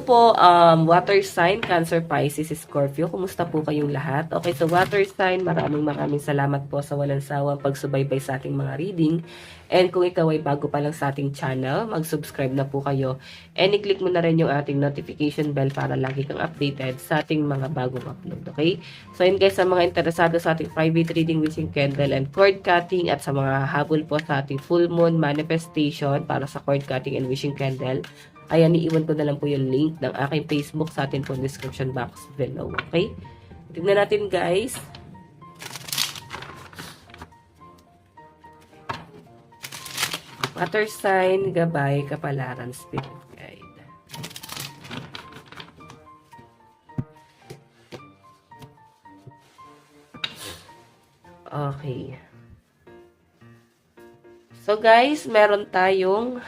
po, water sign, Cancer, Pisces, Scorpio. Kumusta po kayong lahat? Okay, so water sign, maraming salamat po sa walang sawang pagsubaybay sa ating mga reading. And kung ikaw ay bago pa lang sa ating channel, mag-subscribe na po kayo. And i-click mo na rin yung ating notification bell para lagi kang updated sa ating mga bagong upload. Okay? So yun guys, sa mga interesado sa ating private reading, wishing candle, and cord cutting, at sa mga habol po sa ating full moon manifestation para sa cord cutting and wishing candle, ayan, iiwan ko na lang po yung link ng aking Facebook sa atin po description box below. Okay? Tignan natin guys. Water sign, gabay, kapalaran, spirit guide. Okay. So guys, meron tayong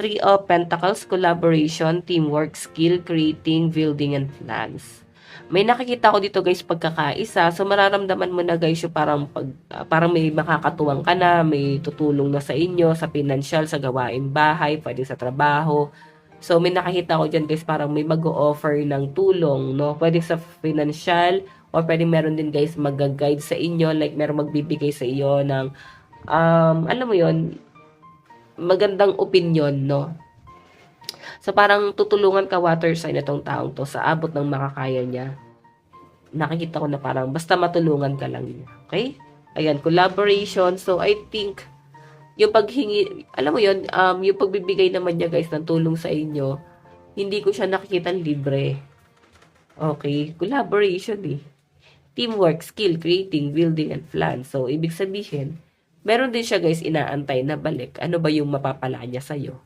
Three of Pentacles, collaboration, teamwork, skill, creating, building, and plans. May nakikita ko dito guys pagkakaisa. So mararamdaman mo na guys yung parang may makakatuwang ka na, may tutulong na sa inyo, sa financial, sa gawaing bahay, pwede sa trabaho. So may nakikita ko dyan guys parang may mag-o-offer ng tulong, no? Pwede sa financial, o pwede meron din guys mag-guide sa inyo, like meron magbibigay sa iyo ng, alam mo yon, magandang opinion, no? So, parang tutulungan ka water sign itong taong to sa abot ng makakaya niya. Nakikita ko na parang basta matulungan ka lang niya. Okay? Ayan, collaboration. So, I think, yung paghingi, alam mo yun, yung pagbibigay naman niya guys ng tulong sa inyo, hindi ko siya nakikita libre. Okay? Collaboration eh. Teamwork, skill, creating, building, and plan. So, ibig sabihin, meron din siya guys inaantay na balik. Ano ba yung mapapala niya sa'yo?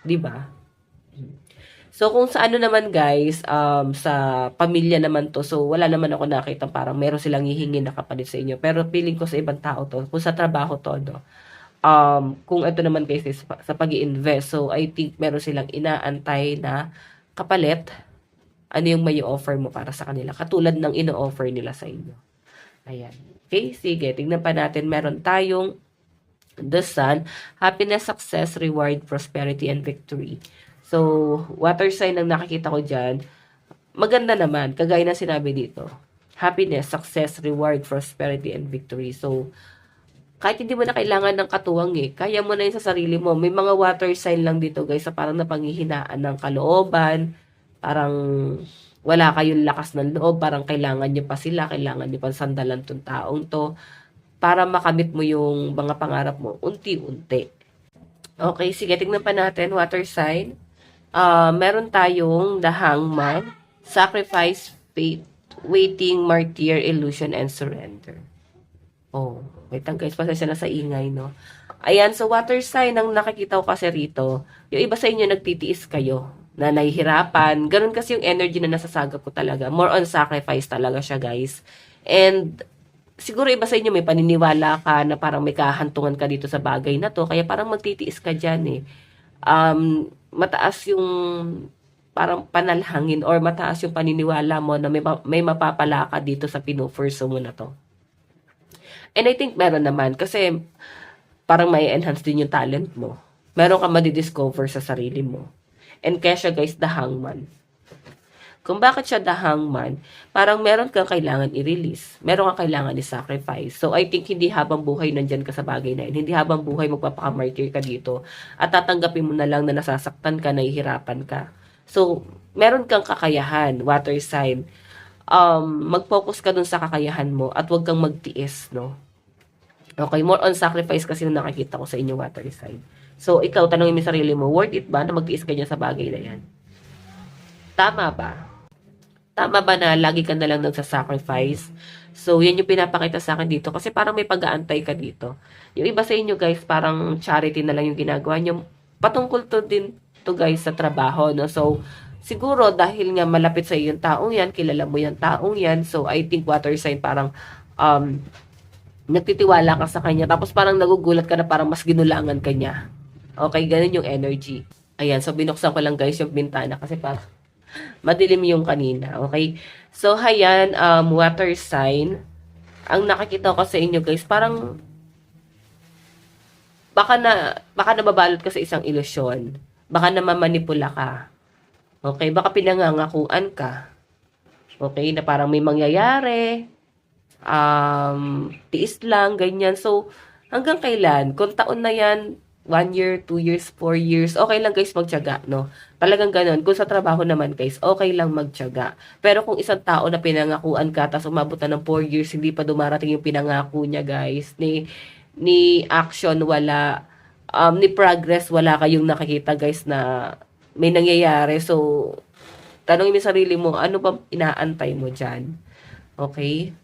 'Di ba? So kung sa ano naman guys, sa pamilya naman to, so wala naman ako nakita parang meron silang hihingi na kapalit sa inyo. Pero feeling ko sa ibang tao to, kung sa trabaho to, no? Kung ito naman guys is sa pag-i-invest, so I think meron silang inaantay na kapalit. Ano yung may offer mo para sa kanila? Katulad ng ino-offer nila sa inyo. Ayan. Okay, sige. Tignan pa natin. Meron tayong the Sun, happiness, success, reward, prosperity, and victory. So, water sign ang nakikita ko dyan. Maganda naman, kagaya na sinabi dito. Happiness, success, reward, prosperity, and victory. So, kahit hindi mo na kailangan ng katuwang kaya mo na yun sa sarili mo. May mga water sign lang dito guys, sa parang napanghihinaan ng kalooban, parang wala kayong lakas ng loob, parang kailangan nyo pa sila, kailangan nyo pa sandalan tong taong to, para makamit mo yung mga pangarap mo, unti-unti. Okay, sige, tignan pa natin, water sign. Meron tayong the Hangman, sacrifice, faith, waiting, martyr, illusion, and surrender. Oh, wait lang guys, pasensya na sa ingay, no? Ayan, so water sign, ang nakikita ko kasi rito, yung iba sa inyo nagtitiis kayo, na nahihirapan. Ganun kasi yung energy na nasasagap ko talaga. More on sacrifice talaga siya, guys. And siguro iba sa inyo may paniniwala ka na parang may kahantungan ka dito sa bagay na to, kaya parang magtitiis ka dyan eh. Mataas yung parang panalhangin or mataas yung paniniwala mo na may mapapala ka dito sa pinupurso mo na to. And I think meron naman kasi parang may enhance din yung talent mo. Meron ka madidiscover sa sarili mo. And kaya siya guys, the Hangman. Kung bakit siya the Hangman, parang meron kang kailangan i-release. Meron kang kailangan i-sacrifice. So, I think hindi habang buhay nandyan ka sa bagay na yun. Hindi habang buhay magpapakamartyr ka dito. At tatanggapin mo na lang na nasasaktan ka, nahihirapan ka. So, meron kang kakayahan, water sign. Mag-focus ka dun sa kakayahan mo at huwag kang magtiis, no? Okay, more on sacrifice kasi yung nakikita ko sa inyo, water sign. So, ikaw, tanongin mo sarili mo, worth it ba na magtiis ka dyan sa bagay na yan? Tama ba? Tama ba na lagi ka na lang nagsasacrifice? So, yan yung pinapakita sa akin dito. Kasi parang may pag-aantay ka dito. Yung iba sa inyo, guys, parang charity na lang yung ginagawa nyo. Patungkol to din to guys, sa trabaho. No? So, siguro, dahil nga malapit sa iyo yung taong yan, kilala mo yung taong yan. So, I think water sign parang nagtitiwala ka sa kanya. Tapos parang nagugulat ka na parang mas ginulangan ka niya. Okay, ganun yung energy. Ayan, so binuksan ko lang guys yung bintana kasi parang madilim yung kanina, okay? So, hayan, water sign. Ang nakikita ko sa inyo, guys, parang baka nababalot ka sa isang ilusyon. Baka namamanipula ka. Okay, baka pinangangakuan ka. Okay, na parang may mangyayari, tiis lang, ganyan. So, hanggang kailan? Kung taon na yan, 1 year, 2 years, 4 years, okay lang guys magtiyaga, no? Talagang ganun. Kung sa trabaho naman guys, okay lang magtiyaga. Pero kung isang tao na pinangakuan ka, tapos umabot na ng 4 years, hindi pa dumarating yung pinangako niya guys, ni action wala, ni progress wala kayong nakikita guys na may nangyayari. So, tanongin mo yung sarili mo, ano ba inaantay mo dyan? Okay?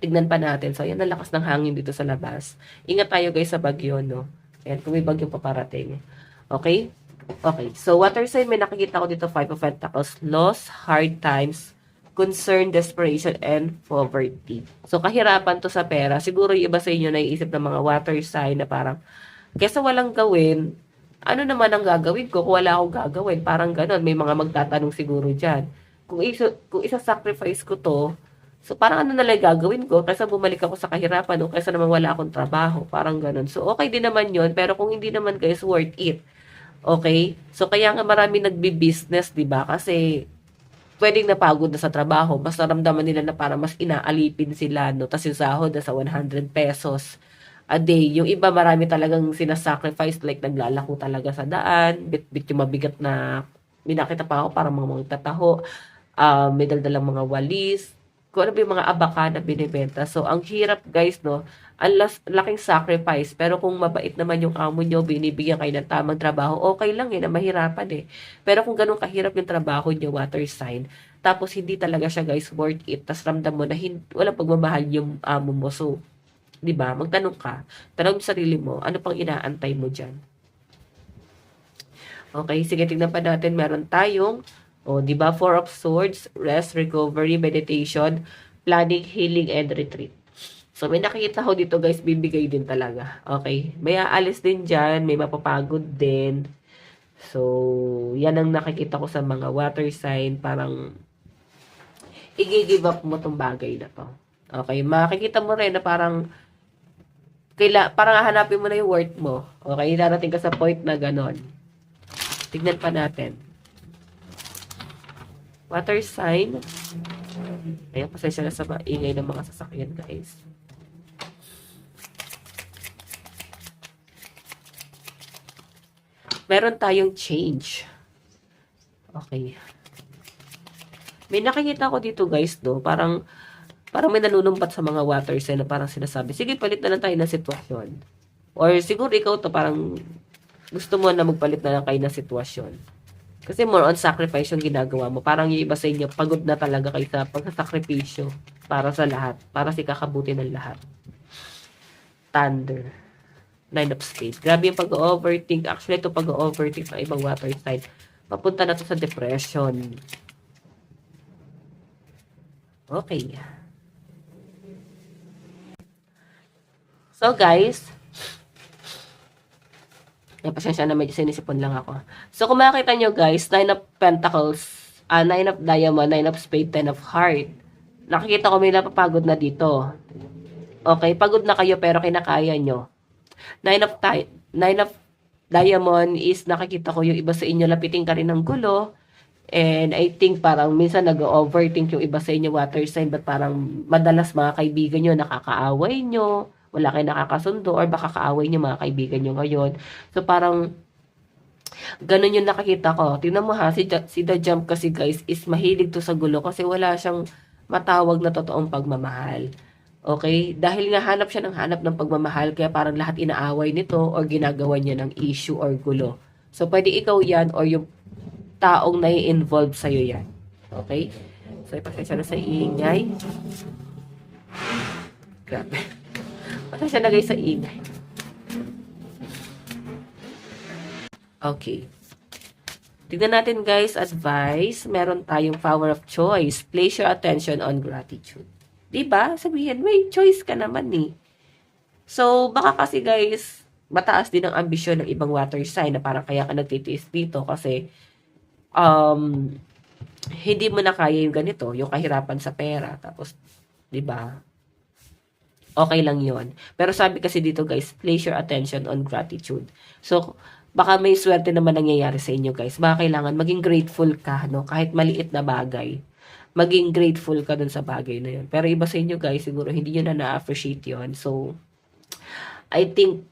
Tignan pa natin. So, ayan, ang lakas ng hangin dito sa labas. Ingat tayo guys sa bagyo, no? Ayan, kung may bagyo paparating. Okay? Okay. So, water sign, may nakikita ko dito, 5 of Pentacles. Loss, hard times, concern, desperation, and poverty. So, kahirapan to sa pera. Siguro yung iba sa inyo naiisip ng mga water sign na parang, kesa walang gawin, ano naman ang gagawin ko kung wala akong gagawin? Parang ganon. May mga magtatanong siguro dyan. Kung isa-sacrifice ko to, so, parang ano na lang gagawin ko kaysa bumalik ako sa kahirapan o kaysa naman wala akong trabaho. Parang ganun. So, okay din naman yon. Pero kung hindi naman guys, worth it. Okay? So, kaya nga marami nagbi-business, di ba? Kasi, pwedeng napagod na sa trabaho. Mas naramdaman nila na parang mas inaalipin sila, no? Tapos yung sahod na sa 100 pesos a day. Yung iba, marami talagang sinasacrifice, like naglalako talaga sa daan, bit-bit yung mabigat na, minakita pa ako parang mga tataho, may daldalang mga walis, kung ano ba yung mga abaka na binibenta. So, ang hirap guys, no? Ang laking sacrifice. Pero kung mabait naman yung amo nyo, binibigyan kayo ng tamang trabaho, okay lang eh, na mahirapan eh. Pero kung ganun kahirap yung trabaho nyo, water sign, tapos hindi talaga siya guys worth it, tas ramdam mo na walang pagmamahal yung amo mo. So, 'di ba? Magtanong ka. Tanong mo sa sarili mo, ano pang inaantay mo diyan? Okay, sige, tingnan pa natin. Meron tayong, 'di ba, Four of Swords, rest, recovery, meditation, planning, healing, and retreat. So, may nakikita ko dito, guys, bibigay din talaga. Okay? May aalis din dyan, may mapapagod din. So, yan ang nakikita ko sa mga water sign. Parang, i-give up mo tong bagay na to. Okay? Makikita mo rin na parang, parang hahanapin mo na yung worth mo. Okay? Darating ka sa point na ganon. Tignan pa natin. Water sign. Ayan, pasensya na sa ingay ng mga sasakyan, guys. Meron tayong change. Okay. May nakikita ko dito, guys, do. Parang may nanunumpat sa mga water sign na parang sinasabi, sige, palit na lang tayo ng sitwasyon. Or siguro ikaw to, parang gusto mo na magpalit na lang kayo ng sitwasyon. Kasi more on sacrifice yung ginagawa mo. Parang yung iba sa inyo, pagod na talaga kayo sa pagsasakripisyo para sa lahat. Para sa kakabuti ng lahat. Thunder. 9 of Spades. Grabe yung pag-overthink. Actually, ito pag-overthink ng ibang water sign. Papunta na to sa depression. Okay. So, guys, pasensya na, medyo sinisipon lang ako. So, kung makikita nyo, guys, 9 of Pentacles, 9 of Diamond, 9 of Spade, 10 of Heart. Nakikita ko may napapagod na dito. Okay, pagod na kayo pero kinakaya nyo. 9 of Diamond is nakikita ko yung iba sa inyo lapitin ka rin ng gulo. And I think parang minsan nag-overthink yung iba sa inyo water sign, but parang madalas mga kaibigan nyo nakakaaway nyo, wala kayo nakakasundo, or baka kaaway nyo mga kaibigan nyo ngayon. So parang ganun yung nakikita ko. Tingnan mo ha, si The Jump kasi guys is mahilig to sa gulo kasi wala siyang matawag na totoong pagmamahal. Okay? Dahil nga hanap siya ng hanap ng pagmamahal, kaya parang lahat inaaway nito or ginagawa niya ng issue or gulo. So pwede ikaw yan or yung taong nai-involve sa'yo yan. Okay? So ipasensya na sa ingay. Grabe. Pasensya na guys sa ingay. Okay. Tignan natin guys, advice. Meron tayong power of choice. Place your attention on gratitude. Diba? Sabihin, may choice ka naman eh. So, baka kasi guys, mataas din ang ambisyon ng ibang water sign na parang kaya ka nagtitiis dito kasi hindi mo na kaya yung ganito, yung kahirapan sa pera. Tapos, diba? Okay lang yon. Pero sabi kasi dito guys, place your attention on gratitude. So, baka may swerte naman nangyayari sa inyo guys. Baka kailangan maging grateful ka, no? Kahit maliit na bagay. Maging grateful ka dun sa bagay na yun. Pero iba sa inyo guys, siguro hindi nyo na na-appreciate yun. So, I think,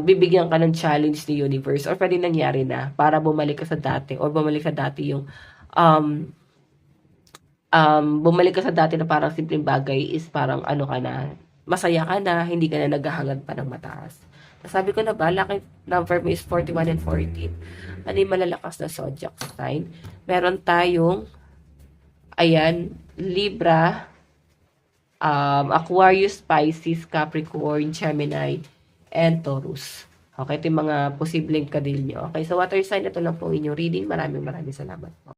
bibigyan ka ng challenge ni universe or pwede nangyari na para bumalik ka sa dati or bumalik sa dati yung um, bumalik ka sa dati na parang simpleng bagay is parang ano ka na, masaya ka na, hindi ka na naghahangad pa ng mataas. Sabi ko na ba, lucky number mo is 41 and 14. Ano yung malalakas na zodiac sign? Meron tayong, ayan, Libra, Aquarius, Pisces, Capricorn, Gemini, and Taurus. Okay, ito yung mga posibleng kadil nyo. Okay, so water sign, ito lang po inyong reading. Maraming salamat po.